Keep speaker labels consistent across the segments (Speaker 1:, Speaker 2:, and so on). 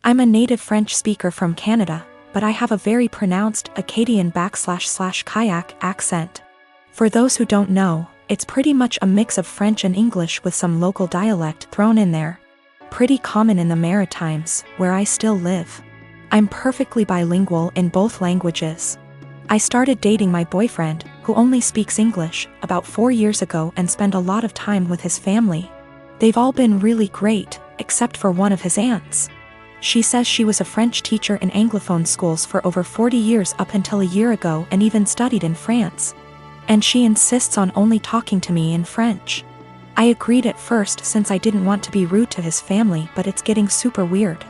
Speaker 1: I'm a native French speaker from Canada, but I have a very pronounced Acadian/kayak accent. For those who don't know, it's pretty much a mix of French and English with some local dialect thrown in there. Pretty common in the Maritimes, where I still live. I'm perfectly bilingual in both languages. I started dating my boyfriend, who only speaks English, about 4 years ago and spent a lot of time with his family. They've all been really great, except for one of his aunts. She says she was a French teacher in Anglophone schools for over 40 years up until a year ago and even studied in France. And she insists on only talking to me in French. I agreed at first since I didn't want to be rude to his family, but it's getting super weird.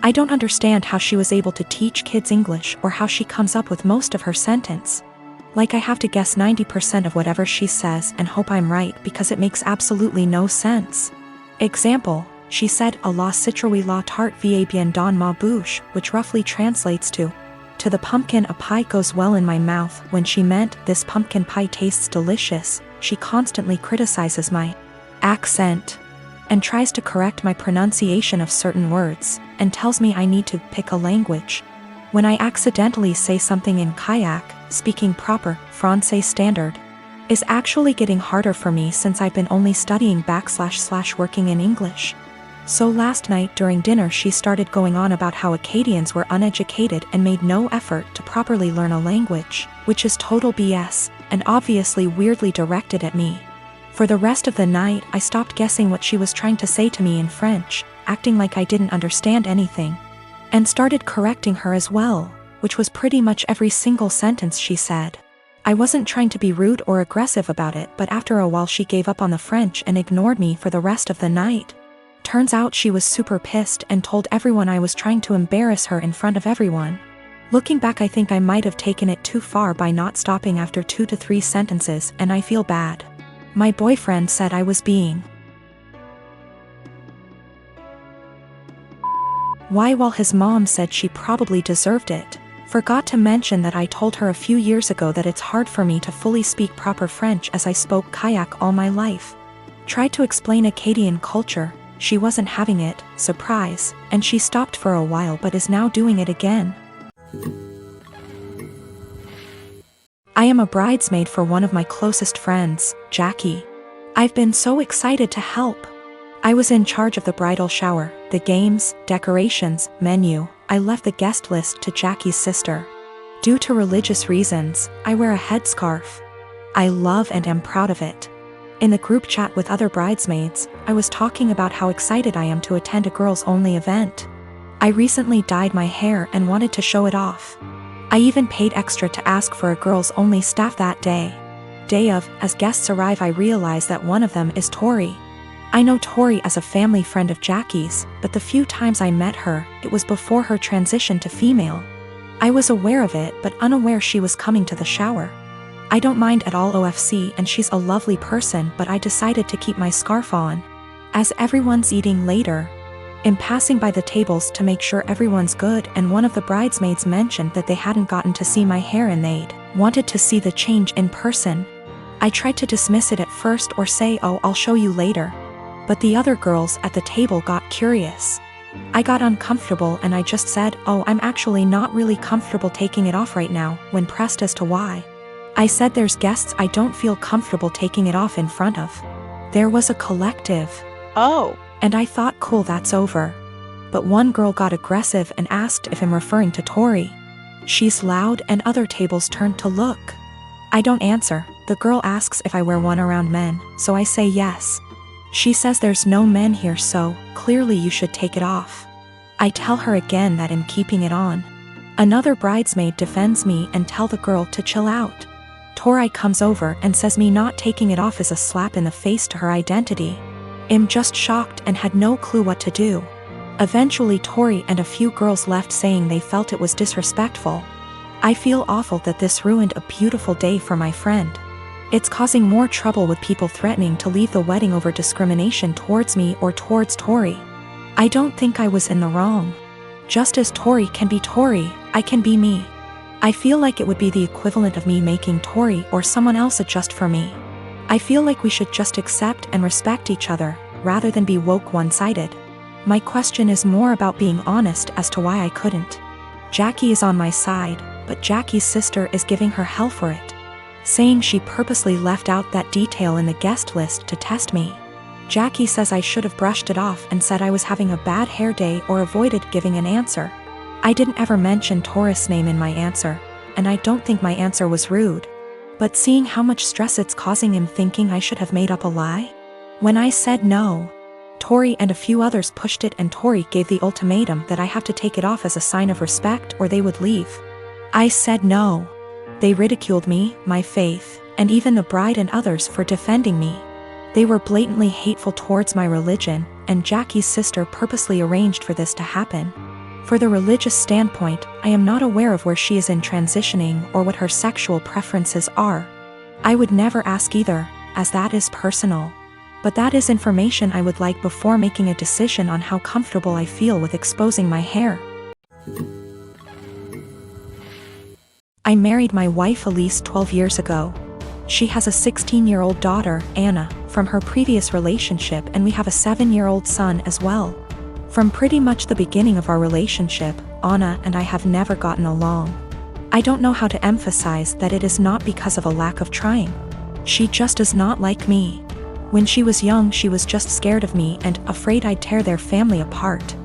Speaker 1: I don't understand how she was able to teach kids English or how she comes up with most of her sentence. Like I have to guess 90% of whatever she says and hope I'm right because it makes absolutely no sense. Example, she said a la citrouille la tarte va bien dans ma bouche, which roughly translates to the pumpkin a pie goes well in my mouth. When she meant this pumpkin pie tastes delicious, she constantly criticizes my accent and tries to correct my pronunciation of certain words, and tells me I need to pick a language. When I accidentally say something in kayak, speaking proper Francais standard is actually getting harder for me since I've been only studying / working in English. So last night during dinner she started going on about how Acadians were uneducated and made no effort to properly learn a language, which is total BS, and obviously weirdly directed at me. For the rest of the night I stopped guessing what she was trying to say to me in French, acting like I didn't understand anything, and started correcting her as well, which was pretty much every single sentence she said. I wasn't trying to be rude or aggressive about it, but after a while she gave up on the French and ignored me for the rest of the night. Turns out she was super pissed and told everyone I was trying to embarrass her in front of everyone. Looking back, I think I might have taken it too far by not stopping after 2 to 3 sentences, and I feel bad. My boyfriend said I was being why, while his mom said she probably deserved it. Forgot to mention that I told her a few years ago that it's hard for me to fully speak proper French as I spoke kayak all my life. Tried to explain Acadian culture, she wasn't having it, surprise, and she stopped for a while but is now doing it again. I am a bridesmaid for one of my closest friends, Jackie. I've been so excited to help. I was in charge of the bridal shower, the games, decorations, menu. I left the guest list to Jackie's sister. Due to religious reasons, I wear a headscarf. I love and am proud of it. In the group chat with other bridesmaids, I was talking about how excited I am to attend a girls-only event. I recently dyed my hair and wanted to show it off. I even paid extra to ask for a girls-only staff that day. Day of, as guests arrive, I realize that one of them is Tori. I know Tori as a family friend of Jackie's, but the few times I met her, it was before her transition to female. I was aware of it but unaware she was coming to the shower. I don't mind at all OFC and she's a lovely person, but I decided to keep my scarf on. As everyone's eating later, I'm passing by the tables to make sure everyone's good, and one of the bridesmaids mentioned that they hadn't gotten to see my hair and they'd wanted to see the change in person. I tried to dismiss it at first or say, "Oh, I'll show you later." But the other girls at the table got curious. I got uncomfortable and I just said, "Oh, I'm actually not really comfortable taking it off right now," when pressed as to why. I said there's guests I don't feel comfortable taking it off in front of. There was a collective
Speaker 2: Oh.
Speaker 1: and I thought, cool, that's over. But one girl got aggressive and asked if I'm referring to Tori. She's loud and other tables turned to look. I don't answer. The girl asks if I wear one around men, so I say yes. She says there's no men here, so clearly you should take it off. I tell her again that I'm keeping it on. Another bridesmaid defends me and tell the girl to chill out. Tori comes over and says me not taking it off is a slap in the face to her identity. I'm just shocked and had no clue what to do. Eventually Tori and a few girls left saying they felt it was disrespectful. I feel awful that this ruined a beautiful day for my friend. It's causing more trouble with people threatening to leave the wedding over discrimination towards me or towards Tori. I don't think I was in the wrong. Just as Tori can be Tori, I can be me. I feel like it would be the equivalent of me making Tori or someone else adjust for me. I feel like we should just accept and respect each other, rather than be woke one-sided. My question is more about being honest as to why I couldn't. Jackie is on my side, but Jackie's sister is giving her hell for it, saying she purposely left out that detail in the guest list to test me. Jackie says I should have brushed it off and said I was having a bad hair day or avoided giving an answer. I didn't ever mention Taurus' name in my answer, and I don't think my answer was rude. But seeing how much stress it's causing him thinking I should have made up a lie? When I said no, Tori and a few others pushed it, and Tori gave the ultimatum that I have to take it off as a sign of respect or they would leave. I said no. They ridiculed me, my faith, and even the bride and others for defending me. They were blatantly hateful towards my religion, and Jackie's sister purposely arranged for this to happen. For the religious standpoint, I am not aware of where she is in transitioning or what her sexual preferences are. I would never ask either, as that is personal. But that is information I would like before making a decision on how comfortable I feel with exposing my hair. I married my wife Elise 12 years ago. She has a 16-year-old daughter, Anna, from her previous relationship, and we have a 7-year-old son as well. From pretty much the beginning of our relationship, Anna and I have never gotten along. I don't know how to emphasize that it is not because of a lack of trying. She just does not like me. When she was young, she was just scared of me and afraid I'd tear their family apart.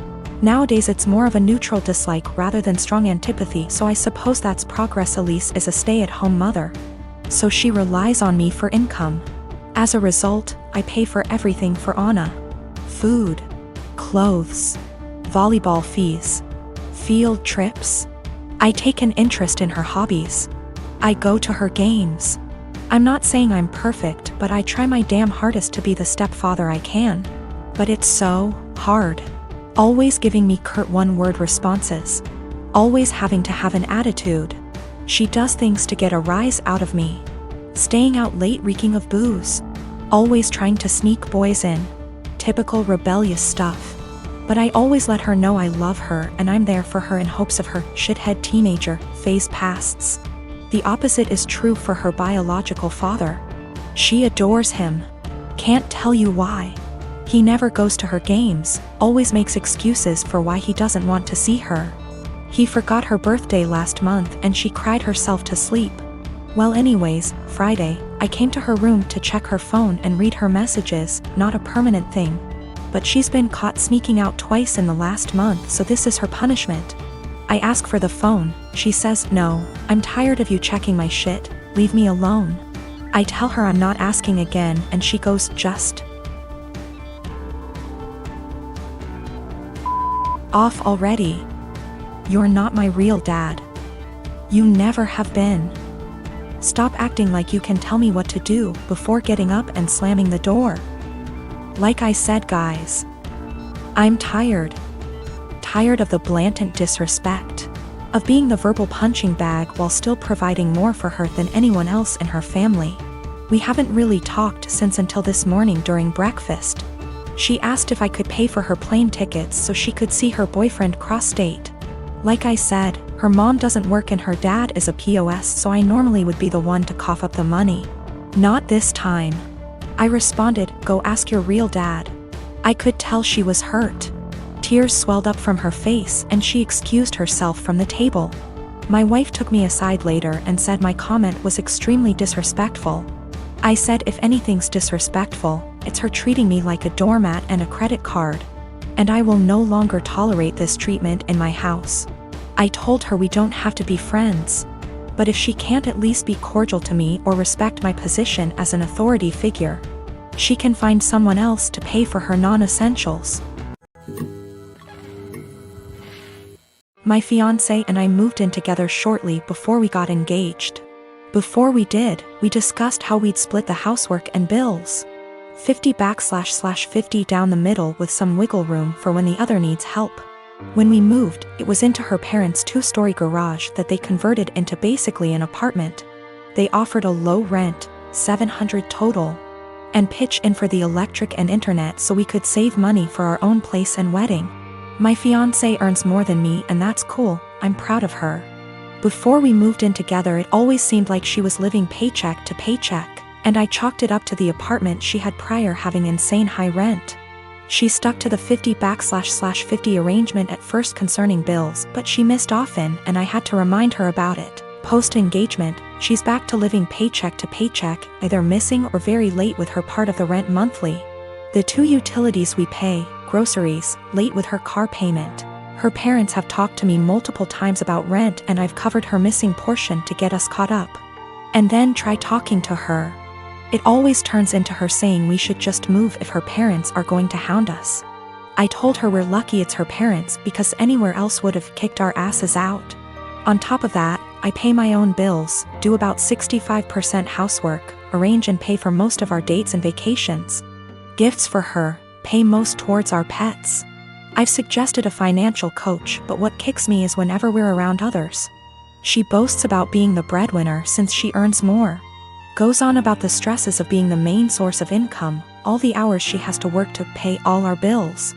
Speaker 1: Nowadays it's more of a neutral dislike rather than strong antipathy, so I suppose that's progress. Elise is a stay-at-home mother, so she relies on me for income. As a result, I pay for everything for Anna. Food, clothes, volleyball fees, field trips. I take an interest in her hobbies. I go to her games. I'm not saying I'm perfect, but I try my damn hardest to be the stepfather I can. But it's so hard. Always giving me curt one-word responses. Always having to have an attitude. She does things to get a rise out of me. Staying out late reeking of booze. Always trying to sneak boys in. Typical rebellious stuff. But I always let her know I love her and I'm there for her in hopes of her shithead teenager phase passes. The opposite is true for her biological father. She adores him. Can't tell you why. He never goes to her games, always makes excuses for why he doesn't want to see her. He forgot her birthday last month and she cried herself to sleep. Well, anyways, Friday, I came to her room to check her phone and read her messages, not a permanent thing. But she's been caught sneaking out twice in the last month, so this is her punishment. I ask for the phone, she says, "No, I'm tired of you checking my shit, leave me alone." I tell her I'm not asking again and she goes, "Just off already. You're not my real dad. You never have been. Stop acting like you can tell me what to do," before getting up and slamming the door. Like I said, guys, I'm tired. Tired of the blatant disrespect. Of being the verbal punching bag while still providing more for her than anyone else in her family. We haven't really talked since until this morning during breakfast. She asked if I could pay for her plane tickets so she could see her boyfriend cross-state. Like I said, her mom doesn't work and her dad is a POS, so I normally would be the one to cough up the money. Not this time. I responded, "Go ask your real dad." I could tell she was hurt. Tears swelled up from her face and she excused herself from the table. My wife took me aside later and said my comment was extremely disrespectful. I said if anything's disrespectful, it's her treating me like a doormat and a credit card. And I will no longer tolerate this treatment in my house. I told her we don't have to be friends. But if she can't at least be cordial to me or respect my position as an authority figure, she can find someone else to pay for her non-essentials. My fiancé and I moved in together shortly before we got engaged. Before we did, we discussed how we'd split the housework and bills. 50/50 down the middle with some wiggle room for when the other needs help. When we moved, it was into her parents' 2-story garage that they converted into basically an apartment. They offered a low rent, $700 total, and pitch in for the electric and internet so we could save money for our own place and wedding. My fiancé earns more than me and that's cool, I'm proud of her. Before we moved in together it always seemed like she was living paycheck to paycheck, and I chalked it up to the apartment she had prior having insane high rent. She stuck to the 50//50 arrangement at first concerning bills, but she missed often and I had to remind her about it. Post-engagement, she's back to living paycheck to paycheck, either missing or very late with her part of the rent monthly. The 2 utilities we pay, groceries, late with her car payment. Her parents have talked to me multiple times about rent and I've covered her missing portion to get us caught up. And then try talking to her. It always turns into her saying we should just move if her parents are going to hound us. I told her we're lucky it's her parents because anywhere else would have kicked our asses out. On top of that, I pay my own bills, do about 65% housework, arrange and pay for most of our dates and vacations. Gifts for her, pay most towards our pets. I've suggested a financial coach, but what kicks me is whenever we're around others. She boasts about being the breadwinner since she earns more. Goes on about the stresses of being the main source of income, all the hours she has to work to pay all our bills.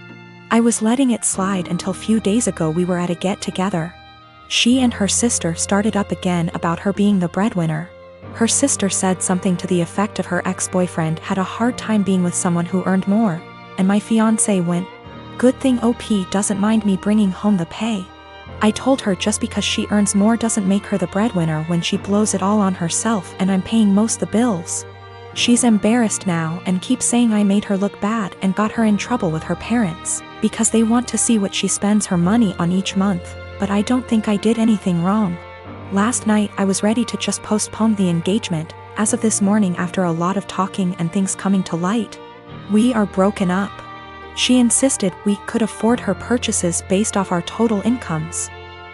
Speaker 1: I was letting it slide until few days ago we were at a get-together. She and her sister started up again about her being the breadwinner. Her sister said something to the effect of her ex-boyfriend had a hard time being with someone who earned more, and my fiancé went, "Good thing OP doesn't mind me bringing home the pay." I told her just because she earns more doesn't make her the breadwinner when she blows it all on herself and I'm paying most the bills. She's embarrassed now and keeps saying I made her look bad and got her in trouble with her parents, because they want to see what she spends her money on each month, but I don't think I did anything wrong. Last night I was ready to just postpone the engagement, as of this morning after a lot of talking and things coming to light. We are broken up. She insisted we could afford her purchases based off our total incomes.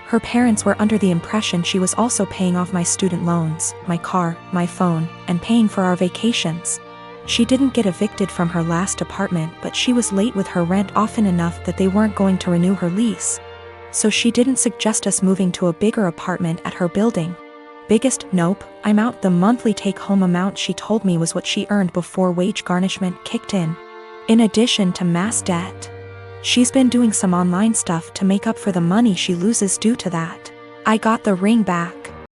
Speaker 1: Her parents were under the impression she was also paying off my student loans, my car, my phone, and paying for our vacations. She didn't get evicted from her last apartment, but she was late with her rent often enough that they weren't going to renew her lease. So she didn't suggest us moving to a bigger apartment at her building. Biggest nope, I'm out. The monthly take-home amount she told me was what she earned before wage garnishment kicked in addition to mass debt. She's been doing some online stuff to make up for the money she loses due to that. I got the ring back.